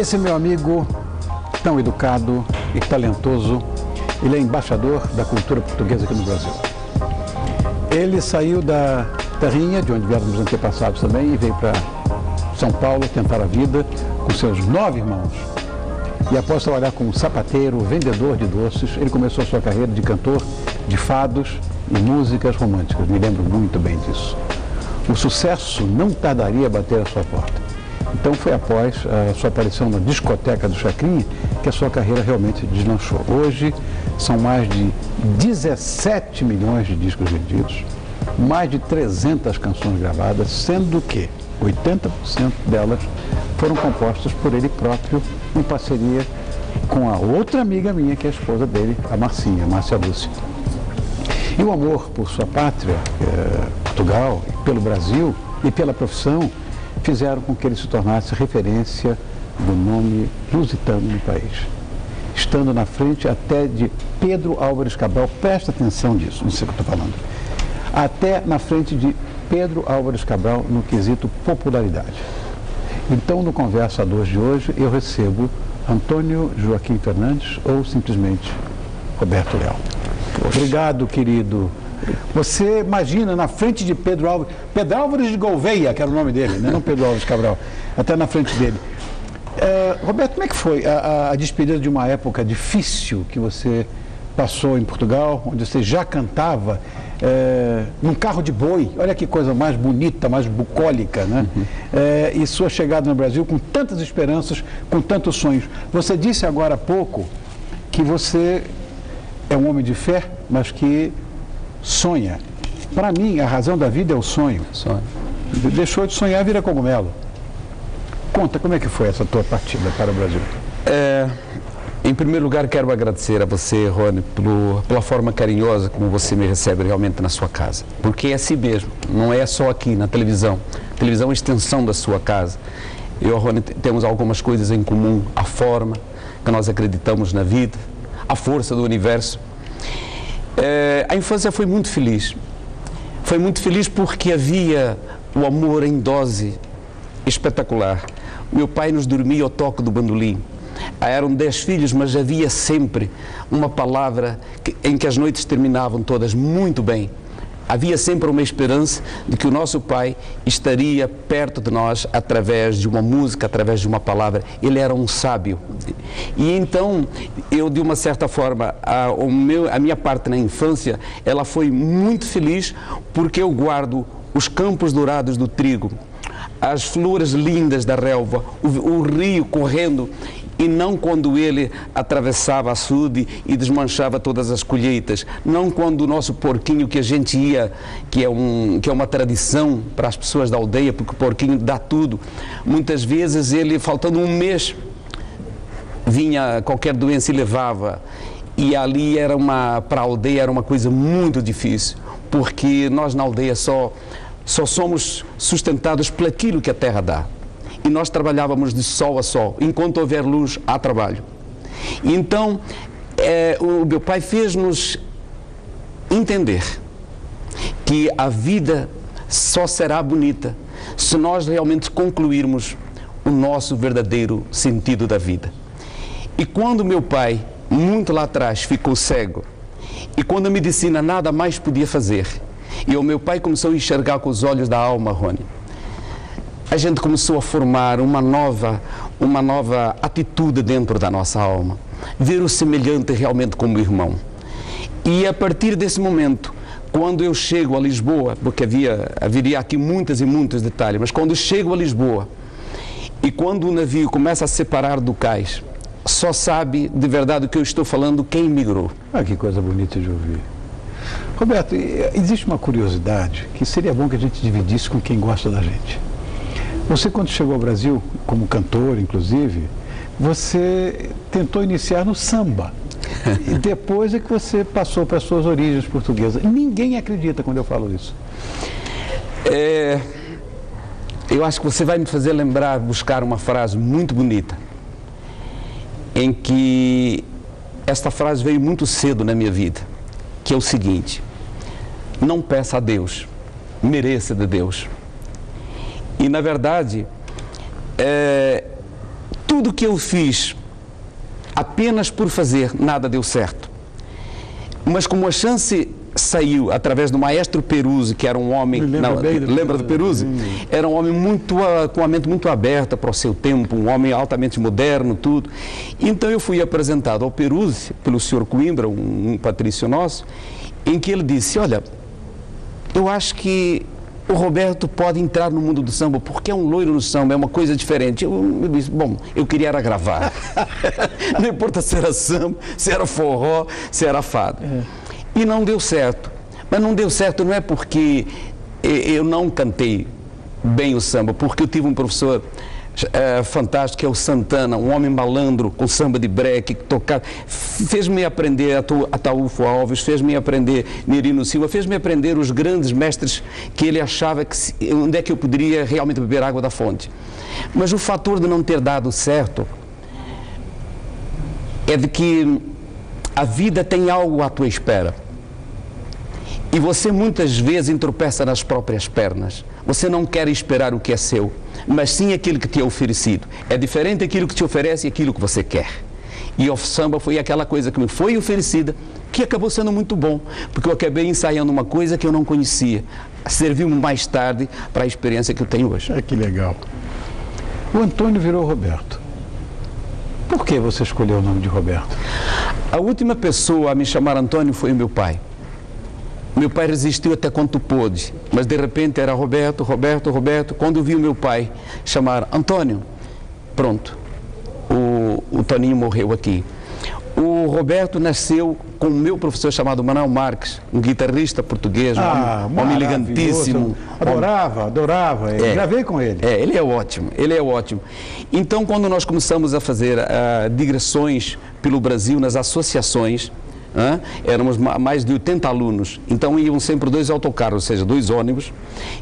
Esse meu amigo, tão educado e talentoso, ele é embaixador da cultura portuguesa aqui no Brasil. Ele saiu da terrinha, de onde vieram os antepassados também, e veio para São Paulo tentar a vida com seus 9 irmãos. E após trabalhar como sapateiro, vendedor de doces, ele começou a sua carreira de cantor de fados e músicas românticas. Me lembro muito bem disso. O sucesso não tardaria a bater a sua porta. Então foi após a sua aparição na discoteca do Chacrinha que a sua carreira realmente deslanchou. Hoje são mais de 17 milhões de discos vendidos, mais de 300 canções gravadas, sendo que 80% delas foram compostas por ele próprio em parceria com a outra amiga minha, que é a esposa dele, a Marcinha, Márcia Lúcia. E o amor por sua pátria, Portugal, pelo Brasil e pela profissão, fizeram com que ele se tornasse referência do nome lusitano no país. Estando na frente até de Pedro Álvares Cabral, presta atenção nisso, não sei o que eu estou falando, até na frente de Pedro Álvares Cabral no quesito popularidade. Então, no Conversa 2 de hoje, eu recebo Antônio Joaquim Fernandes ou simplesmente Roberto Leal. Obrigado, querido. Você imagina na frente de Pedro Álvares de Gouveia, que era o nome dele, né? Não Pedro Álvares Cabral, até na frente dele. Roberto, como é que foi a despedida de uma época difícil que você passou em Portugal, onde você já cantava num carro de boi? Olha que coisa mais bonita, mais bucólica, né? E sua chegada no Brasil com tantas esperanças, com tantos sonhos. Você disse agora há pouco que você é um homem de fé, mas que sonha. Para mim, a razão da vida é o sonho. Deixou de sonhar, vira cogumelo. Conta, como é que foi essa tua partida para o Brasil? Em primeiro lugar, quero agradecer a você, Rony, pela forma carinhosa como você me recebe realmente na sua casa. Porque é assim mesmo, não é só aqui na televisão. A televisão é a extensão da sua casa. Eu e o Rony temos algumas coisas em comum. A forma que nós acreditamos na vida, a força do universo. A infância foi muito feliz. Foi muito feliz porque havia o amor em dose espetacular. Meu pai nos dormia ao toque do bandolim. Eram 10 filhos, mas havia sempre uma palavra em que as noites terminavam todas muito bem. Havia sempre uma esperança de que o nosso pai estaria perto de nós através de uma música, através de uma palavra. Ele era um sábio. E então, eu de uma certa forma, a minha parte na infância, ela foi muito feliz porque eu guardo os campos dourados do trigo, as flores lindas da relva, o rio correndo, e não quando ele atravessava açude e desmanchava todas as colheitas, não quando o nosso porquinho que a gente ia, que é uma tradição para as pessoas da aldeia, porque o porquinho dá tudo. Muitas vezes ele, faltando um mês, vinha qualquer doença e levava, e ali para a aldeia era uma coisa muito difícil, porque nós na aldeia só somos sustentados por aquilo que a terra dá. E nós trabalhávamos de sol a sol. Enquanto houver luz, há trabalho. E então, o meu pai fez-nos entender que a vida só será bonita se nós realmente concluirmos o nosso verdadeiro sentido da vida. E quando meu pai, muito lá atrás, ficou cego, e quando a medicina nada mais podia fazer, e o meu pai começou a enxergar com os olhos da alma, Rony, a gente começou a formar uma nova atitude dentro da nossa alma, ver o semelhante realmente como irmão. E a partir desse momento, quando eu chego a Lisboa, porque haveria aqui muitas e muitos detalhes, mas quando eu chego a Lisboa e quando o navio começa a separar do cais, só sabe de verdade o que eu estou falando quem migrou. Ah, que coisa bonita de ouvir. Roberto, existe uma curiosidade que seria bom que a gente dividisse com quem gosta da gente. Você, quando chegou ao Brasil, como cantor, inclusive, você tentou iniciar no samba. E depois é que você passou para as suas origens portuguesas. Ninguém acredita quando eu falo isso. Eu acho que você vai me fazer lembrar, buscar uma frase muito bonita, em que esta frase veio muito cedo na minha vida, que é o seguinte: não peça a Deus, mereça de Deus. E, na verdade, tudo que eu fiz apenas por fazer, nada deu certo. Mas como a chance saiu através do maestro Peruzzi, que era um homem... Lembra do Peruzzi? Era um homem com a mente muito aberta para o seu tempo, um homem altamente moderno, tudo. Então eu fui apresentado ao Peruzzi, pelo senhor Coimbra, um patrício nosso, em que ele disse, olha, eu acho que o Roberto pode entrar no mundo do samba, porque é um loiro no samba, é uma coisa diferente. Eu disse, bom, eu queria era gravar. Não importa se era samba, se era forró, se era fado. E não deu certo. Mas não deu certo não é porque eu não cantei bem o samba, porque eu tive um professor fantástico, que é o Santana, um homem malandro, com samba de breque, que tocava, fez-me aprender Ataúfo Alves, fez-me aprender Nerino Silva, fez-me aprender os grandes mestres que ele achava onde é que eu poderia realmente beber água da fonte. Mas o fator de não ter dado certo é de que a vida tem algo à tua espera. E você muitas vezes tropeça nas próprias pernas. Você não quer esperar o que é seu, mas sim aquilo que te é oferecido. É diferente aquilo que te oferece e aquilo que você quer. E o samba foi aquela coisa que me foi oferecida, que acabou sendo muito bom, porque eu acabei ensaiando uma coisa que eu não conhecia. Serviu-me mais tarde para a experiência que eu tenho hoje. Que legal. O Antônio virou Roberto. Por que você escolheu o nome de Roberto? A última pessoa a me chamar Antônio foi o meu pai. Meu pai resistiu até quanto pôde, mas de repente era Roberto, Roberto, Roberto. Quando eu vi o meu pai chamar Antônio, pronto, o Toninho morreu aqui. O Roberto nasceu com o meu professor chamado Manuel Marques, um guitarrista português, um homem elegantíssimo. Adorava, já veio com ele. Ele é ótimo. Então, quando nós começamos a fazer digressões pelo Brasil, nas associações, éramos mais de 80 alunos, então iam sempre 2 autocarros, ou seja, 2 ônibus,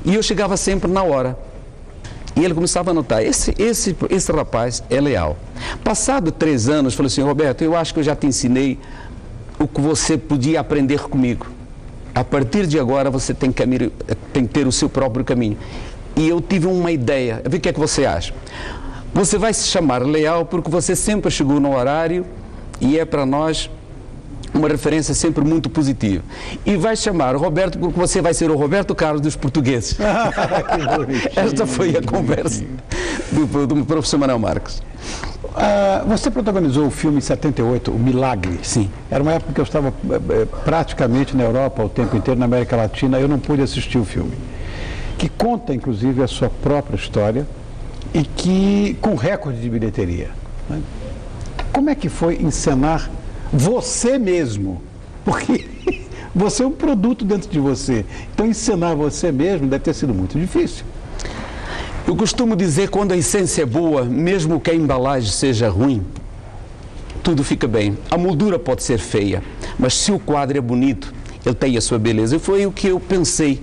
e eu chegava sempre na hora. E ele começava a notar, esse rapaz é leal. Passado 3 anos, falou assim, Roberto, eu acho que eu já te ensinei o que você podia aprender comigo. A partir de agora você tem que ter o seu próprio caminho. E eu tive uma ideia, vê o que é que você acha. Você vai se chamar leal porque você sempre chegou no horário e é para nós uma referência sempre muito positiva. E vai chamar o Roberto porque você vai ser o Roberto Carlos dos portugueses. Esta foi a conversa do professor Manuel Marques. Você protagonizou o filme em 78, O Milagre. Sim. Era uma época que eu estava praticamente na Europa o tempo inteiro, na América Latina, eu não pude assistir o filme. Que conta, inclusive, a sua própria história e que com recorde de bilheteria. Né? Como é que foi encenar você mesmo? Porque você é um produto dentro de você. Então, encenar você mesmo deve ter sido muito difícil. Eu costumo dizer, quando a essência é boa, mesmo que a embalagem seja ruim, tudo fica bem. A moldura pode ser feia, mas se o quadro é bonito, ele tem a sua beleza. E foi o que eu pensei.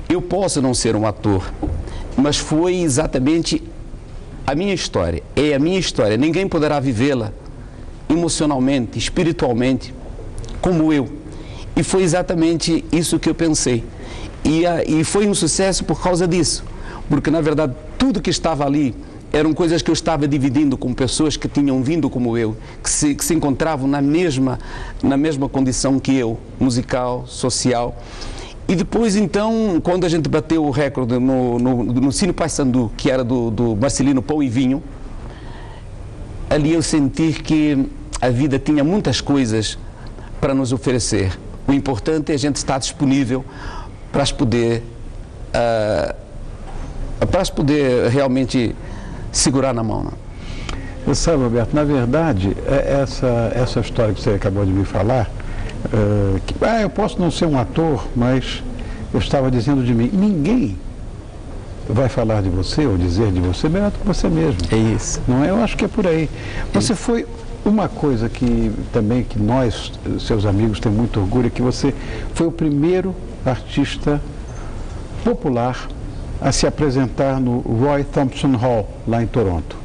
Eu posso não ser um ator, mas foi exatamente a minha história. É a minha história. Ninguém poderá vivê-la emocionalmente, espiritualmente, como eu. E foi exatamente isso que eu pensei. E foi um sucesso por causa disso. Porque, na verdade, tudo que estava ali eram coisas que eu estava dividindo com pessoas que tinham vindo como eu, que se encontravam na mesma condição que eu, musical, social. E depois, então, quando a gente bateu o recorde no Cine Paissandu, que era do Marcelino Pão e Vinho, ali eu senti que a vida tinha muitas coisas para nos oferecer. O importante é a gente estar disponível para as poder realmente segurar na mão. Você sabe, Roberto, na verdade, essa história que você acabou de me falar, eu posso não ser um ator, mas eu estava dizendo de mim, ninguém vai falar de você ou dizer de você melhor do que você mesmo. É isso. Não é? Eu acho que é por aí. Você foi uma coisa que também que nós, seus amigos, temos muito orgulho, é que você foi o primeiro artista popular a se apresentar no Roy Thompson Hall, lá em Toronto.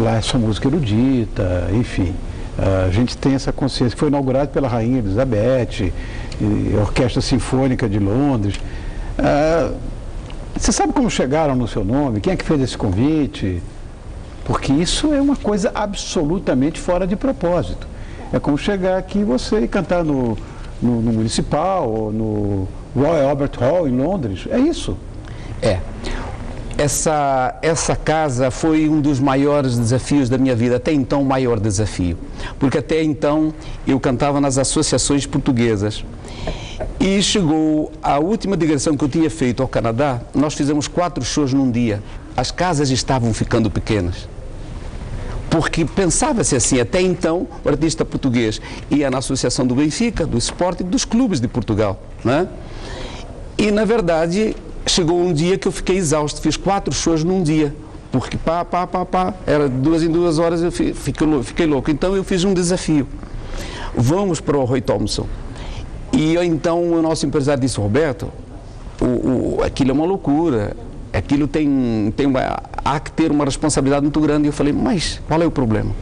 Lá é sua música erudita, enfim. A gente tem essa consciência. Foi inaugurado pela Rainha Elizabeth, Orquestra Sinfônica de Londres. Você sabe como chegaram no seu nome? Quem é que fez esse convite? porque isso é uma coisa absolutamente fora de propósito. É como chegar aqui e você cantar no Municipal ou no Royal Albert Hall em Londres. É isso. Essa casa foi um dos maiores desafios da minha vida, até então o maior desafio, porque até então eu cantava nas associações portuguesas e chegou a última digressão que eu tinha feito ao Canadá, nós fizemos 4 shows num dia, as casas estavam ficando pequenas, porque pensava-se assim, até então o artista português ia na associação do Benfica, do Sporting, dos clubes de Portugal, né? E na verdade chegou um dia que eu fiquei exausto, fiz 4 shows num dia, porque era 2 em 2 horas, eu fiquei louco. Então eu fiz um desafio, vamos para o Roy Thompson. E então o nosso empresário disse, Roberto, aquilo é uma loucura, aquilo há que ter uma responsabilidade muito grande. E eu falei, mas qual é o problema?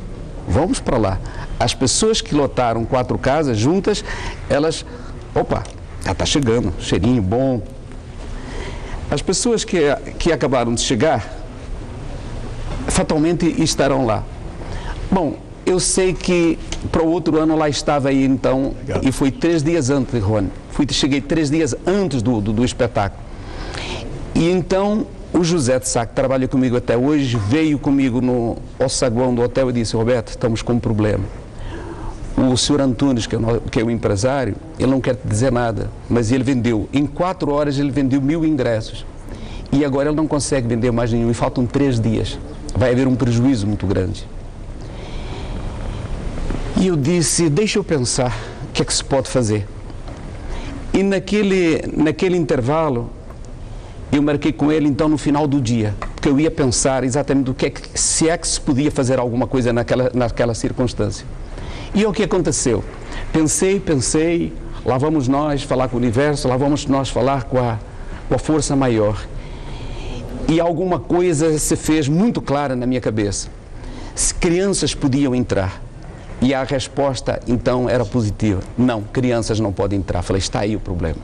Vamos para lá. As pessoas que lotaram 4 casas juntas, elas, já está chegando, cheirinho bom. As pessoas que acabaram de chegar, fatalmente estarão lá. Bom, eu sei que para o outro ano lá estava aí então, legal. E foi 3 dias antes, Rony. Cheguei 3 dias antes do espetáculo. E então o José de Sá, que trabalha comigo até hoje, veio comigo ao saguão do hotel e disse, Roberto, estamos com um problema. O senhor Antunes, que é o empresário, ele não quer te dizer nada, mas ele vendeu, em 4 horas ele vendeu 1000 ingressos. E agora ele não consegue vender mais nenhum, e faltam 3 dias. Vai haver um prejuízo muito grande. E eu disse, deixa eu pensar, o que é que se pode fazer? E naquele intervalo, eu marquei com ele então no final do dia, porque eu ia pensar exatamente se é que se podia fazer alguma coisa naquela circunstância. E o que aconteceu? Pensei, lá vamos nós falar com o universo, lá vamos nós falar com a força maior. E alguma coisa se fez muito clara na minha cabeça. Se crianças podiam entrar. E a resposta, então, era positiva. Não, crianças não podem entrar. Falei, está aí o problema.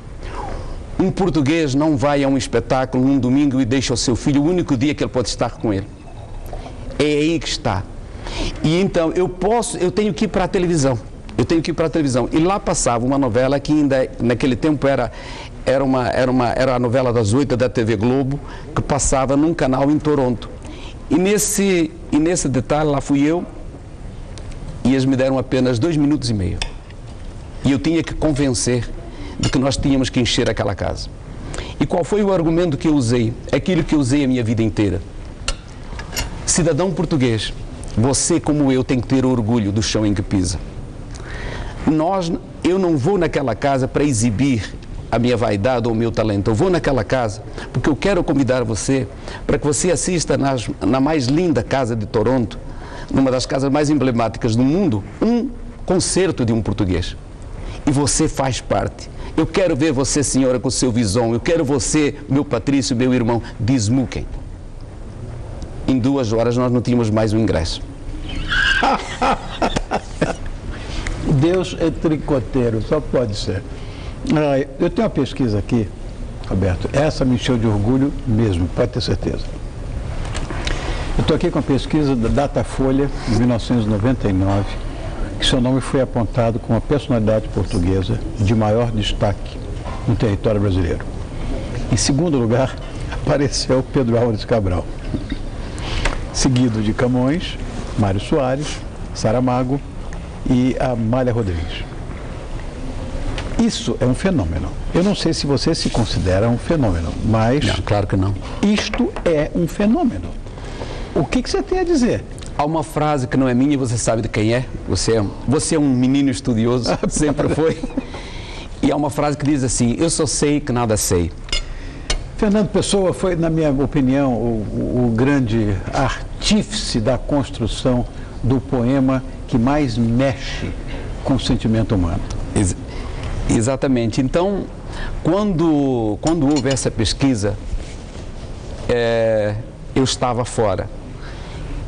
Um português não vai a um espetáculo num domingo e deixa o seu filho o único dia que ele pode estar com ele. É aí que está. E então, eu tenho que ir para a televisão. E lá passava uma novela que ainda, naquele tempo, era a novela das 8 da TV Globo, que passava num canal em Toronto. E nesse detalhe, lá fui eu, e eles me deram apenas 2 minutos e meio. E eu tinha que convencer de que nós tínhamos que encher aquela casa. E qual foi o argumento que eu usei? Aquilo que eu usei a minha vida inteira. Cidadão português, você como eu tem que ter orgulho do chão em que pisa. Eu não vou naquela casa para exibir a minha vaidade ou o meu talento. Eu vou naquela casa porque eu quero convidar você para que você assista na mais linda casa de Toronto, numa das casas mais emblemáticas do mundo, um concerto de um português. E você faz parte. Eu quero ver você, senhora, com o seu visão. Eu quero você, meu Patrício, meu irmão, de smoking. Em 2 horas nós não tínhamos mais um ingresso. Deus é tricoteiro, só pode ser. Eu tenho uma pesquisa aqui, Roberto, essa me encheu de orgulho mesmo, pode ter certeza. Eu estou aqui com a pesquisa da Datafolha, de 1999, que seu nome foi apontado como a personalidade portuguesa de maior destaque no território brasileiro. Em segundo lugar, apareceu Pedro Álvares Cabral, seguido de Camões, Mário Soares, Saramago e Amália Rodrigues. Isso é um fenômeno. Eu não sei se você se considera um fenômeno, mas... Não, claro que não. Isto é um fenômeno. O que você tem a dizer? Há uma frase que não é minha e você sabe de quem é. Você é um menino estudioso, sempre foi. E há uma frase que diz assim, eu só sei que nada sei. Fernando Pessoa foi, na minha opinião, o grande artífice da construção do poema que mais mexe com o sentimento humano. Exatamente. Então, quando houve essa pesquisa, eu estava fora.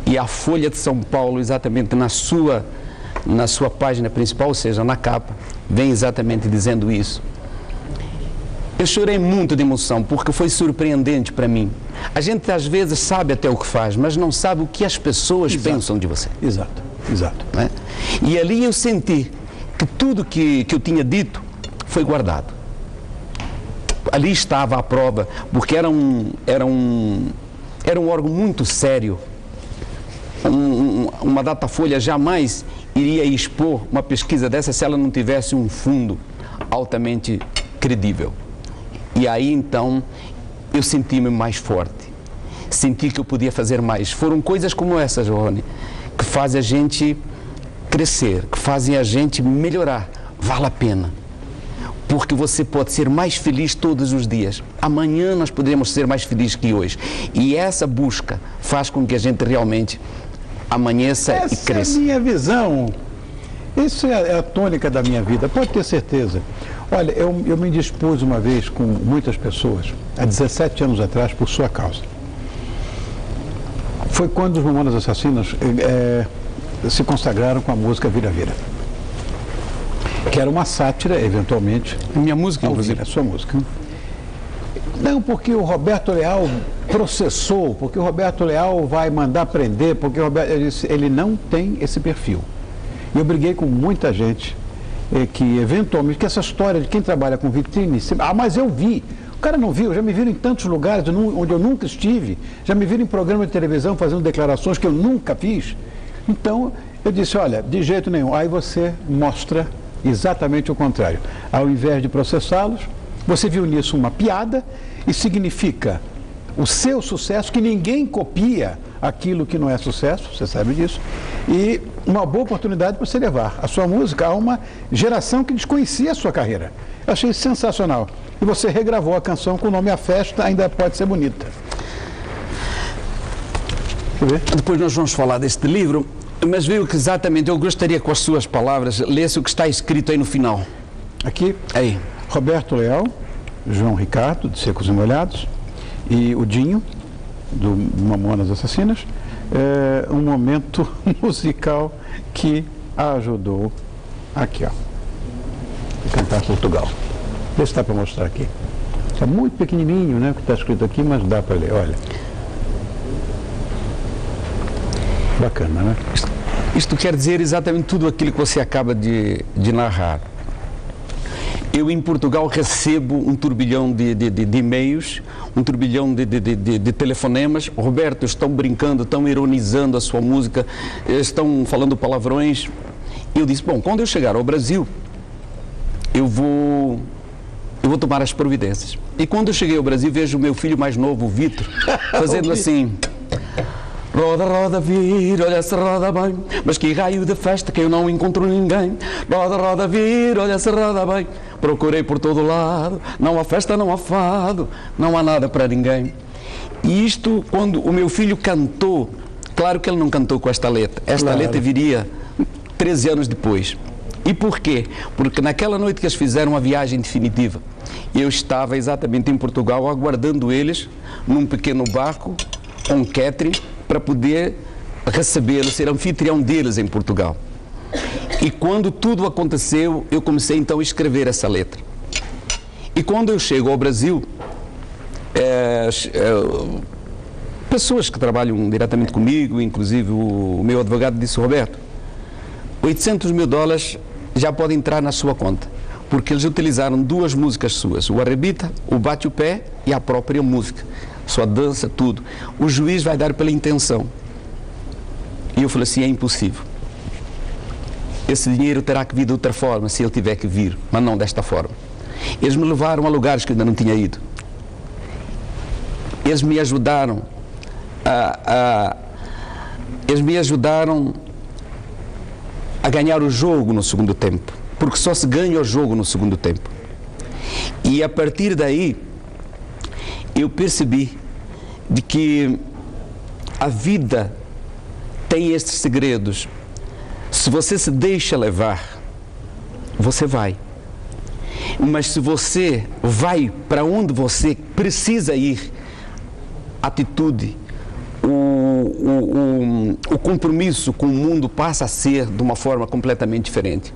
E a Folha de São Paulo, exatamente na sua página principal, ou seja, na capa, vem exatamente dizendo isso. Eu chorei muito de emoção, porque foi surpreendente para mim. A gente às vezes sabe até o que faz, mas não sabe o que as pessoas pensam de você. Exato, exato. Né? E ali eu senti que tudo que eu tinha dito foi guardado. Ali estava a prova, porque era um órgão muito sério. Uma Datafolha jamais iria expor uma pesquisa dessa se ela não tivesse um fundo altamente credível. E aí então eu senti-me mais forte, senti que eu podia fazer mais. Foram coisas como essas, Rony, que fazem a gente crescer, que fazem a gente melhorar. Vale a pena, porque você pode ser mais feliz todos os dias. Amanhã nós poderemos ser mais felizes que hoje. E essa busca faz com que a gente realmente amanheça e cresça. Essa é a minha visão. Isso é a tônica da minha vida, pode ter certeza. Olha, eu me indispus uma vez com muitas pessoas, há 17 anos atrás, por sua causa. Foi quando os Mamonas Assassinas se consagraram com a música Vira Vira, que era uma sátira, eventualmente. Minha música, inclusive. A sua música. Não, porque o Roberto Leal processou, porque o Roberto Leal vai mandar prender, porque o Roberto, ele não tem esse perfil. E eu briguei com muita gente que, eventualmente, que essa história de quem trabalha com vitrine, mas eu vi. O cara não viu, já me viram em tantos lugares onde eu nunca estive, já me viram em programa de televisão fazendo declarações que eu nunca fiz. Então, eu disse, olha, de jeito nenhum. Aí você mostra exatamente o contrário. Ao invés de processá-los, você viu nisso uma piada e significa o seu sucesso, que ninguém copia aquilo que não é sucesso, você sabe disso, e uma boa oportunidade para você levar a sua música a uma geração que desconhecia a sua carreira. Eu achei sensacional. E você regravou a canção com o nome A Festa Ainda Pode Ser Bonita. Depois nós vamos falar deste livro, mas veio que exatamente, eu gostaria que com as suas palavras lesse o que está escrito aí no final. Aqui, aí. Roberto Leal, João Ricardo, de Secos e Molhados, e o Dinho, do Mamonas Assassinas, um momento musical que a ajudou aqui, ó, a cantar Portugal. Vê se dá para mostrar aqui. É muito pequenininho, né, o que está escrito aqui, mas dá para ler, olha. Bacana, né? Isto quer dizer exatamente tudo aquilo que você acaba de narrar. Eu, em Portugal, recebo um turbilhão de e-mails, um turbilhão de telefonemas. Roberto, estão brincando, estão ironizando a sua música, estão falando palavrões. Eu disse, bom, quando eu chegar ao Brasil, eu vou tomar as providências. E quando eu cheguei ao Brasil, vejo o meu filho mais novo, o Vitor, fazendo assim... Roda, roda, vira, olha se roda bem, mas que raio de festa que eu não encontro ninguém. Roda, roda, vira, olha se roda bem, procurei por todo lado, não há festa, não há fado, não há nada para ninguém. E isto, quando o meu filho cantou, claro que ele não cantou com esta letra, esta letra viria 13 anos depois. E por quê? Porque naquela noite que eles fizeram a viagem definitiva, eu estava exatamente em Portugal aguardando eles num pequeno barco, um catering, para poder recebê-los, ser anfitrião deles em Portugal. E quando tudo aconteceu, eu comecei então a escrever essa letra. E quando eu chego ao Brasil, pessoas que trabalham diretamente comigo, inclusive o meu advogado disse, Roberto, $800 mil já pode entrar na sua conta, porque eles utilizaram 2 músicas suas, o Arrebita, o Bate o Pé e a própria música. Sua dança, tudo. O juiz vai dar pela intenção. E eu falei assim, é impossível. Esse dinheiro terá que vir de outra forma, se ele tiver que vir, mas não desta forma. Eles me levaram a lugares que eu ainda não tinha ido. Eles me ajudaram a ganhar o jogo no segundo tempo, porque só se ganha o jogo no segundo tempo. E a partir daí, eu percebi de que a vida tem estes segredos. Se você se deixa levar, você vai. Mas se você vai para onde você precisa ir, a atitude, o compromisso com o mundo passa a ser de uma forma completamente diferente.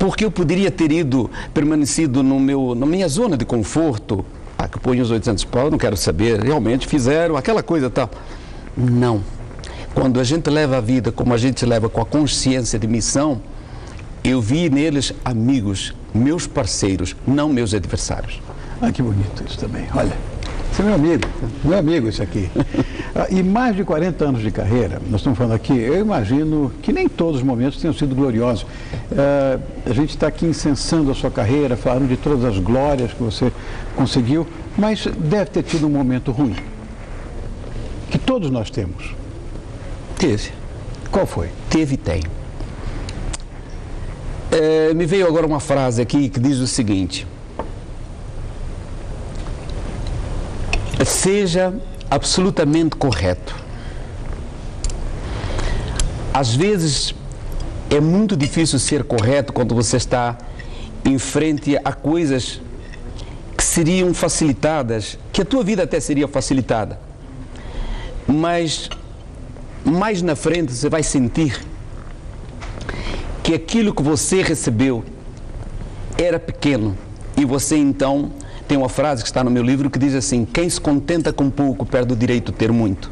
Porque eu poderia ter permanecido na minha zona de conforto. Que põe os 800 pau, não quero saber, realmente fizeram aquela coisa e tal. Não. Quando a gente leva a vida como a gente leva, com a consciência de missão, eu vi neles amigos, meus parceiros, não meus adversários. Que bonito isso também. Olha, você é meu amigo isso aqui. E mais de 40 anos de carreira, nós estamos falando aqui, eu imagino que nem todos os momentos tenham sido gloriosos. A gente está aqui incensando a sua carreira, falando de todas as glórias que você conseguiu, mas deve ter tido um momento ruim, que todos nós temos. Teve. Qual foi? Teve e tem. Me veio agora uma frase aqui que diz o seguinte: seja absolutamente correto. Às vezes é muito difícil ser correto quando você está em frente a coisas que seriam facilitadas, que a tua vida até seria facilitada, mas mais na frente você vai sentir que aquilo que você recebeu era pequeno, e você então tem uma frase que está no meu livro que diz assim: quem se contenta com pouco perde o direito de ter muito.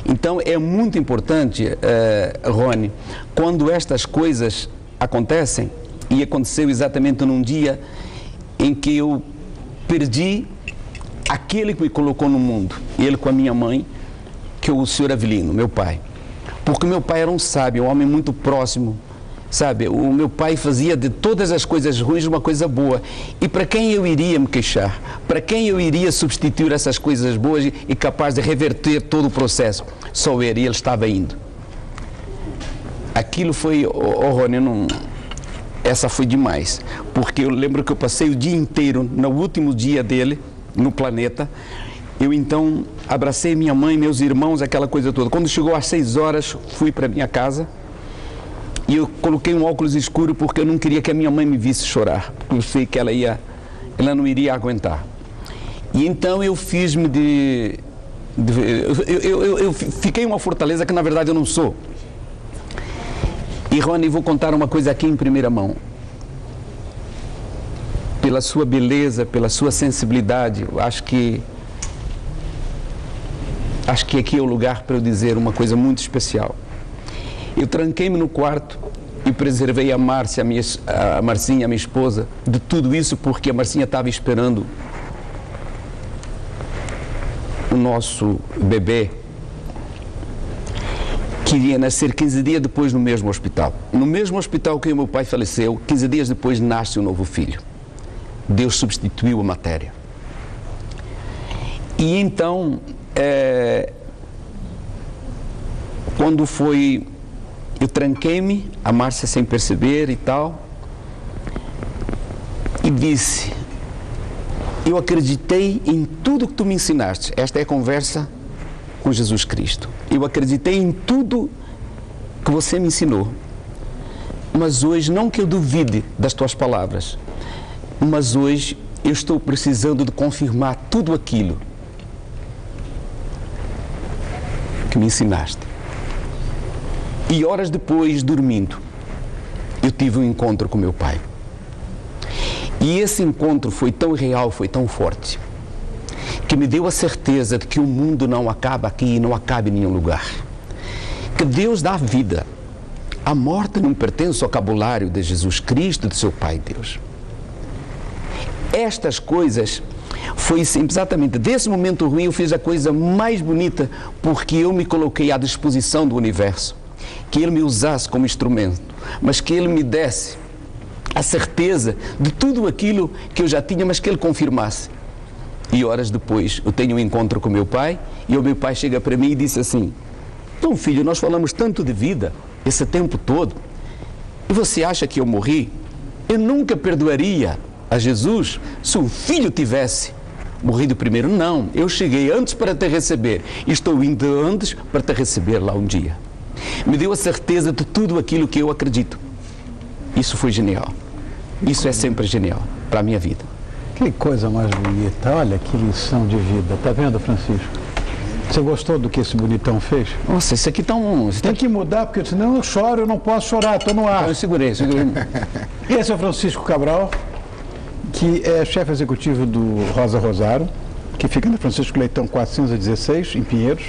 Então é muito importante, Rony, quando estas coisas acontecem, e aconteceu exatamente num dia em que eu perdi aquele que me colocou no mundo, ele com a minha mãe, que é o senhor Avelino, meu pai. Porque meu pai era um sábio, um homem muito próximo, sabe? O meu pai fazia de todas as coisas ruins uma coisa boa. E para quem eu iria me queixar? Para quem eu iria substituir essas coisas boas e capaz de reverter todo o processo? Só ele, e ele estava indo. Aquilo foi, Rony, essa foi demais. Porque eu lembro que eu passei o dia inteiro, no último dia dele, no planeta. Eu então abracei minha mãe, meus irmãos, aquela coisa toda. Quando chegou às 6 horas, fui para minha casa. E eu coloquei um óculos escuro porque eu não queria que a minha mãe me visse chorar, porque eu sei que ela não iria aguentar. E então eu fiz-me eu fiquei uma fortaleza que na verdade eu não sou. E Rony, vou contar uma coisa aqui em primeira mão. Pela sua beleza, pela sua sensibilidade, eu acho que aqui é o lugar para eu dizer uma coisa muito especial. Eu tranquei-me no quarto e preservei a Márcia, a Marcinha, a minha esposa, de tudo isso, porque a Marcinha estava esperando o nosso bebê, que iria nascer 15 dias depois no mesmo hospital. No mesmo hospital que o meu pai faleceu, 15 dias depois nasce um novo filho. Deus substituiu a matéria. E então, quando foi... Eu tranquei-me, a Márcia sem perceber e tal, e disse: eu acreditei em tudo que tu me ensinaste. Esta é a conversa com Jesus Cristo. Eu acreditei em tudo que você me ensinou. Mas hoje, não que eu duvide das tuas palavras, mas hoje eu estou precisando de confirmar tudo aquilo que me ensinaste. E horas depois, dormindo, eu tive um encontro com meu pai. E esse encontro foi tão real, foi tão forte, que me deu a certeza de que o mundo não acaba aqui e não acaba em nenhum lugar. Que Deus dá vida. A morte não pertence ao vocabulário de Jesus Cristo, de seu Pai Deus. Estas coisas, foi exatamente desse momento ruim, eu fiz a coisa mais bonita, porque eu me coloquei à disposição do universo. Que Ele me usasse como instrumento, mas que Ele me desse a certeza de tudo aquilo que eu já tinha, mas que Ele confirmasse. E horas depois eu tenho um encontro com meu pai, e o meu pai chega para mim e disse assim: então, filho, nós falamos tanto de vida esse tempo todo, e você acha que eu morri? Eu nunca perdoaria a Jesus se o filho tivesse morrido primeiro. Não, eu cheguei antes para te receber, e estou indo antes para te receber lá um dia. Me deu a certeza de tudo aquilo que eu acredito. Isso foi genial. Isso é sempre genial para a minha vida. Que coisa mais bonita. Olha que lição de vida. Está vendo, Francisco? Você gostou do que esse bonitão fez? Nossa, isso aqui tá um... Tem que mudar, porque senão eu choro, eu não posso chorar, estou no ar. Eu segurei. Esse é o Francisco Cabral, que é chefe executivo do Rosa Rosário, que fica na Francisco Leitão 416, em Pinheiros,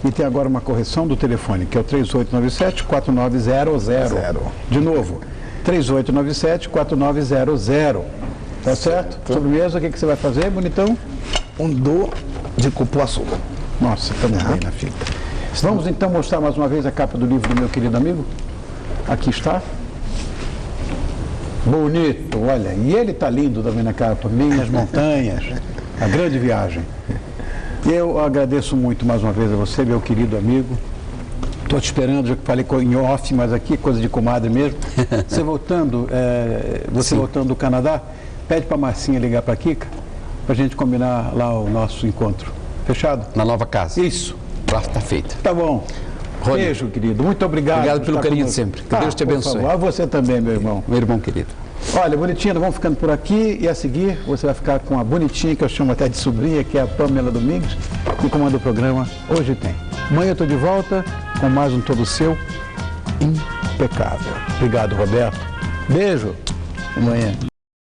e tem agora uma correção do telefone, que é o 3897-4900. De novo, 3897-4900. Tá certo? Sobremesa, o que você vai fazer, bonitão? Um do de cupuaçu. Nossa, estamos bem na fita. Vamos então mostrar mais uma vez a capa do livro do meu querido amigo? Aqui está. Bonito, olha. E ele está lindo também na capa. Minhas Montanhas, a grande viagem. Eu agradeço muito mais uma vez a você, meu querido amigo. Estou te esperando, já falei em off, mas aqui é coisa de comadre mesmo. Você voltando do Canadá, pede para a Marcinha ligar para a Kika, para a gente combinar lá o nosso encontro. Fechado? Na nova casa. Isso. Lá está feito. Tá bom. Rony, beijo, querido. Muito obrigado. Obrigado pelo carinho de sempre. Que Deus te abençoe. A você também, meu irmão. Meu irmão querido. Olha, bonitinha, nós vamos ficando por aqui e a seguir você vai ficar com a bonitinha, que eu chamo até de sobrinha, que é a Pamela Domingues, que comanda o programa Hoje Tem. Amanhã eu estou de volta com mais um Todo Seu impecável. Obrigado, Roberto. Beijo. Amanhã.